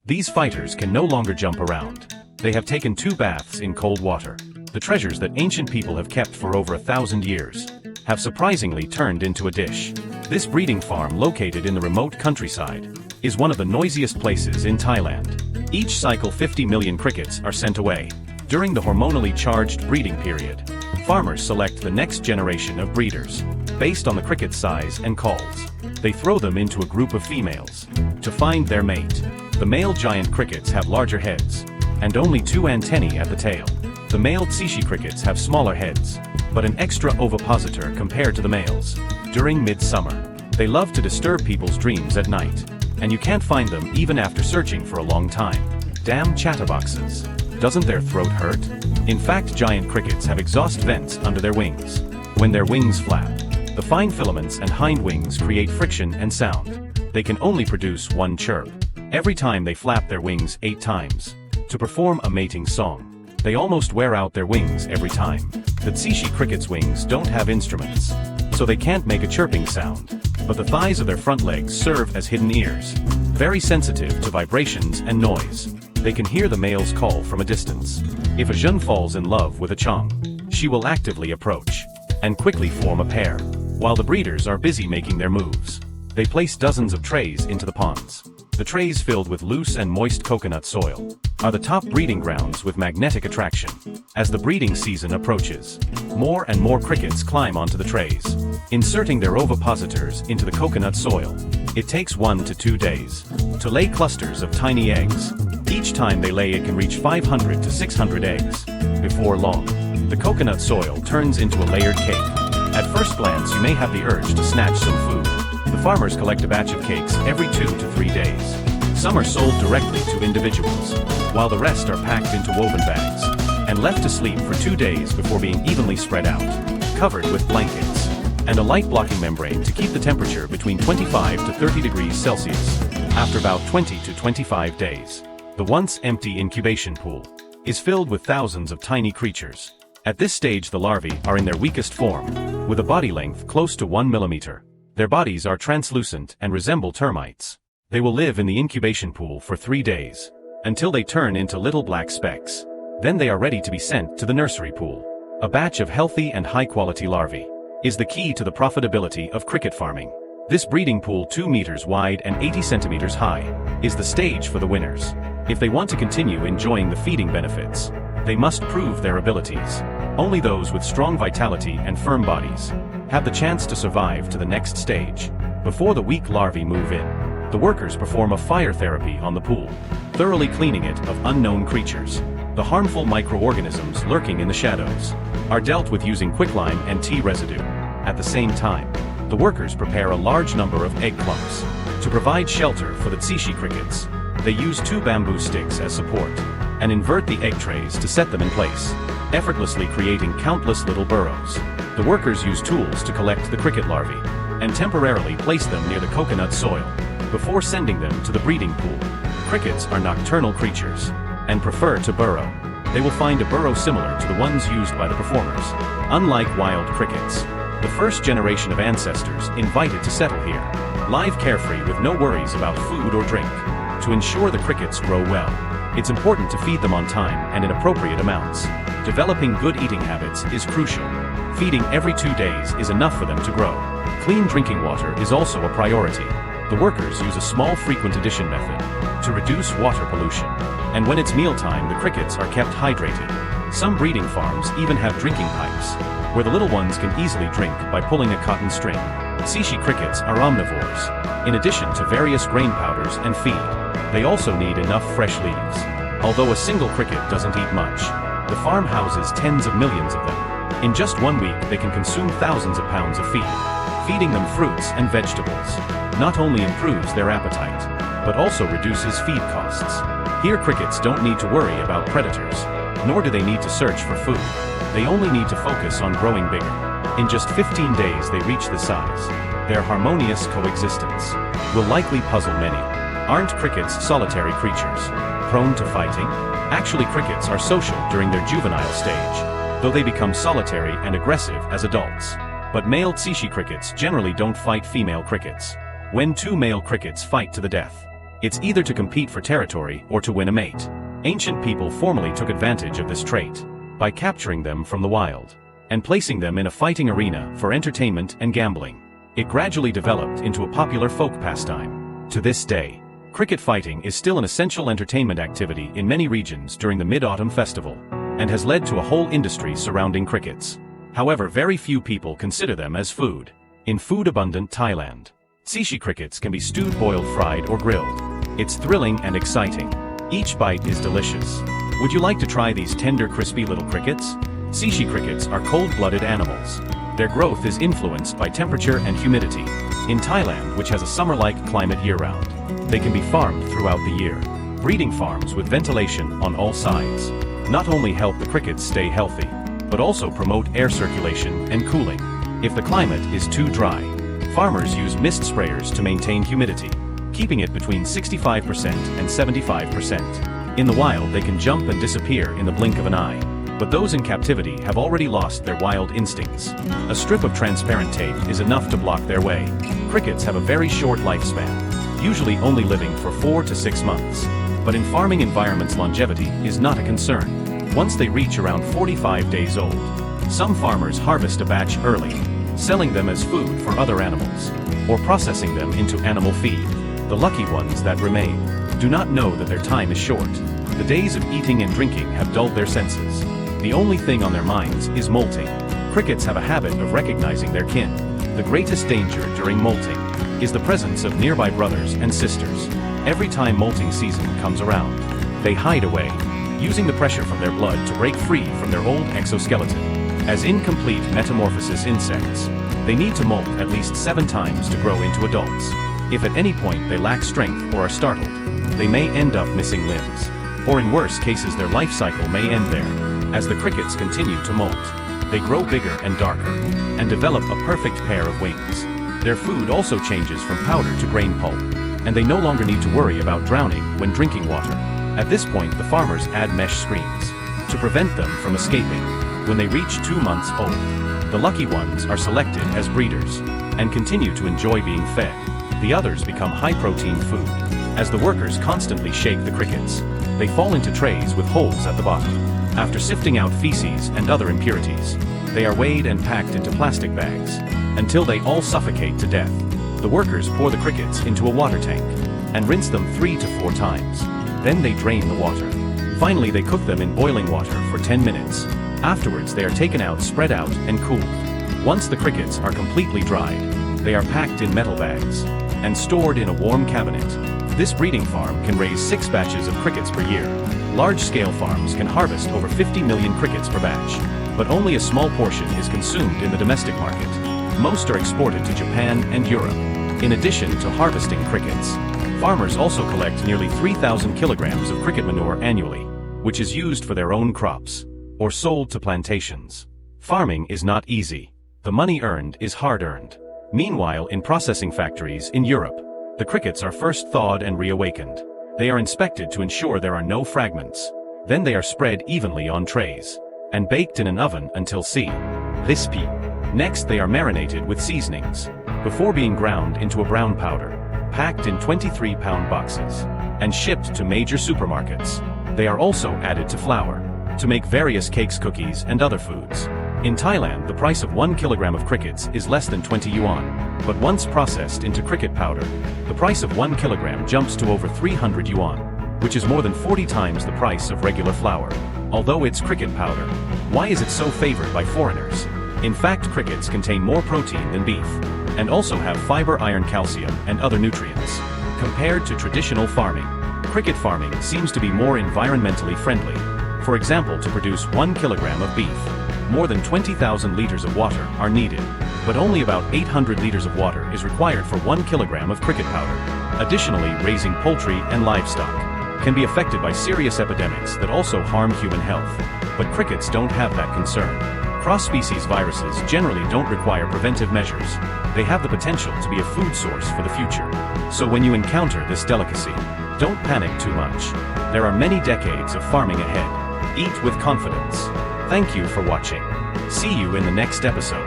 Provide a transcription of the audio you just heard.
These fighters can no longer jump around. They have taken 2 baths in cold water. The treasures that ancient people have kept for over 1,000 years have surprisingly turned into a dish. This breeding farm, located in the remote countryside, is one of the noisiest places in Thailand. Each cycle 50 million crickets are sent away. During the hormonally charged breeding period, farmers select the next generation of breeders. Based on the cricket's size and calls, they throw them into a group of females to find their mate. The male giant crickets have larger heads and only 2 antennae at the tail. The male tsetse crickets have smaller heads, but an extra ovipositor compared to the males. During midsummer, they love to disturb people's dreams at night, and you can't find them even after searching for a long time. Damn chatterboxes. Doesn't their throat hurt? In fact, giant crickets have exhaust vents under their wings. When their wings flap, the fine filaments and hind wings create friction and sound. They can only produce 1 chirp every time they flap their wings 8 times to perform a mating song. They almost wear out their wings every time. The tsetse cricket's wings don't have instruments, so they can't make a chirping sound, but the thighs of their front legs serve as hidden ears, very sensitive to vibrations and noise. They can hear the males call from a distance. If a jeune falls in love with a chong, she will actively approach and quickly form a pair. While the breeders are busy making their moves, they place dozens of trays into the ponds. The trays, filled with loose and moist coconut soil, are the top breeding grounds with magnetic attraction. As the breeding season approaches, more and more crickets climb onto the trays, inserting their ovipositors into the coconut soil. It takes 1 to 2 days to lay clusters of tiny eggs. Each time they lay, it can reach 500 to 600 eggs. Before long, the coconut soil turns into a layered cake. At first glance, you may have the urge to snatch some food. The farmers collect a batch of cakes every 2 to 3 days. Some are sold directly to individuals, while the rest are packed into woven bags and left to sleep for 2 days before being evenly spread out, covered with blankets and a light-blocking membrane to keep the temperature between 25 to 30 degrees Celsius. After about 20 to 25 days, the once empty incubation pool is filled with thousands of tiny creatures. At this stage, the larvae are in their weakest form, with a body length close to 1 millimeter. Their bodies are translucent and resemble termites. They will live in the incubation pool for 3 days, until they turn into little black specks. Then they are ready to be sent to the nursery pool. A batch of healthy and high-quality larvae is the key to the profitability of cricket farming. This breeding pool, 2 meters wide and 80 centimeters high, is the stage for the winners. If they want to continue enjoying the feeding benefits, they must prove their abilities. Only those with strong vitality and firm bodies have the chance to survive to the next stage. Before the weak larvae move in, the workers perform a fire therapy on the pool, thoroughly cleaning it of unknown creatures. The harmful microorganisms lurking in the shadows are dealt with using quicklime and tea residue. At the same time, the workers prepare a large number of egg clumps to provide shelter for the tsetse crickets. They use 2 bamboo sticks as support and invert the egg trays to set them in place, effortlessly creating countless little burrows. The workers use tools to collect the cricket larvae and temporarily place them near the coconut soil before sending them to the breeding pool. Crickets are nocturnal creatures and prefer to burrow. They will find a burrow similar to the ones used by the performers. Unlike wild crickets, the first generation of ancestors invited to settle here, live carefree with no worries about food or drink. To ensure the crickets grow well, it's important to feed them on time and in appropriate amounts. Developing good eating habits is crucial. Feeding every 2 days is enough for them to grow. Clean drinking water is also a priority. The workers use a small frequent addition method to reduce water pollution. And when it's mealtime, the crickets are kept hydrated. Some breeding farms even have drinking pipes, where the little ones can easily drink by pulling a cotton string. Tsetse crickets are omnivores. In addition to various grain powders and feed, they also need enough fresh leaves. Although a single cricket doesn't eat much, the farm houses tens of millions of them. In just 1 week, they can consume thousands of pounds of feed. Feeding them fruits and vegetables not only improves their appetite, but also reduces feed costs. Here, crickets don't need to worry about predators, nor do they need to search for food. They only need to focus on growing bigger. In just 15 days, they reach this size. Their harmonious coexistence will likely puzzle many. Aren't crickets solitary creatures, prone to fighting? Actually, crickets are social during their juvenile stage, though they become solitary and aggressive as adults. But male tsetse crickets generally don't fight female crickets. When 2 male crickets fight to the death, It's either to compete for territory or to win a mate. Ancient people formerly took advantage of this trait by capturing them from the wild and placing them in a fighting arena for entertainment and gambling. It gradually developed into a popular folk pastime. To this day, cricket fighting is still an essential entertainment activity in many regions during the Mid-Autumn Festival, and has led to a whole industry surrounding crickets. However, very few people consider them as food. In food-abundant Thailand, Sishi crickets can be stewed, boiled, fried, or grilled. It's thrilling and exciting. Each bite is delicious. Would you like to try these tender, crispy little crickets? Sishi crickets are cold-blooded animals. Their growth is influenced by temperature and humidity. In Thailand, which has a summer-like climate year-round, they can be farmed throughout the year. Breeding farms with ventilation on all sides not only help the crickets stay healthy, but also promote air circulation and cooling. If the climate is too dry, farmers use mist sprayers to maintain humidity, keeping it between 65% and 75%. In the wild, they can jump and disappear in the blink of an eye. But those in captivity have already lost their wild instincts. A strip of transparent tape is enough to block their way. Crickets have a very short lifespan, usually only living for 4 to 6 months. But in farming environments, longevity is not a concern. Once they reach around 45 days old, some farmers harvest a batch early, selling them as food for other animals, or processing them into animal feed. The lucky ones that remain do not know that their time is short. The days of eating and drinking have dulled their senses. The only thing on their minds is molting. Crickets have a habit of recognizing their kin. The greatest danger during molting is the presence of nearby brothers and sisters. Every time molting season comes around, they hide away, using the pressure from their blood to break free from their old exoskeleton. As incomplete metamorphosis insects, they need to molt at least 7 times to grow into adults. If at any point they lack strength or are startled, they may end up missing limbs. Or in worse cases, their life cycle may end there. As the crickets continue to molt, they grow bigger and darker, and develop a perfect pair of wings. Their food also changes from powder to grain pulp, and they no longer need to worry about drowning when drinking water. At this point, the farmers add mesh screens to prevent them from escaping. When they reach 2 months old, the lucky ones are selected as breeders, and continue to enjoy being fed. The others become high-protein food. As the workers constantly shake the crickets, they fall into trays with holes at the bottom. After sifting out feces and other impurities, they are weighed and packed into plastic bags, until they all suffocate to death. The workers pour the crickets into a water tank, and rinse them 3 to 4 times. Then they drain the water. Finally, they cook them in boiling water for 10 minutes. Afterwards, they are taken out, spread out, and cooled. Once the crickets are completely dried, they are packed in metal bags, and stored in a warm cabinet. This breeding farm can raise 6 batches of crickets per year. Large-scale farms can harvest over 50 million crickets per batch, but only a small portion is consumed in the domestic market. Most are exported to Japan and Europe. In addition to harvesting crickets, farmers also collect nearly 3,000 kilograms of cricket manure annually, which is used for their own crops, or sold to plantations. Farming is not easy. The money earned is hard-earned. Meanwhile, in processing factories in Europe, the crickets are first thawed and reawakened. They are inspected to ensure there are no fragments. Then they are spread evenly on trays, and baked in an oven until crispy. Next, they are marinated with seasonings, before being ground into a brown powder, packed in 23-pound boxes, and shipped to major supermarkets. They are also added to flour, to make various cakes, cookies, and other foods. In Thailand, the price of 1 kilogram of crickets is less than 20 yuan, but once processed into cricket powder, the price of 1 kilogram jumps to over 300 yuan, which is more than 40 times the price of regular flour. Although it's cricket powder, why is it so favored by foreigners? In fact, crickets contain more protein than beef, and also have fiber, iron, calcium, and other nutrients. Compared to traditional farming, cricket farming seems to be more environmentally friendly. For example, to produce 1 kilogram of beef, more than 20,000 liters of water are needed, but only about 800 liters of water is required for 1 kilogram of cricket powder. Additionally, raising poultry and livestock can be affected by serious epidemics that also harm human health, but crickets don't have that concern. Cross-species viruses generally don't require preventive measures. They have the potential to be a food source for the future. So when you encounter this delicacy, don't panic too much. There are many decades of farming ahead. Eat with confidence. Thank you for watching. See you in the next episode.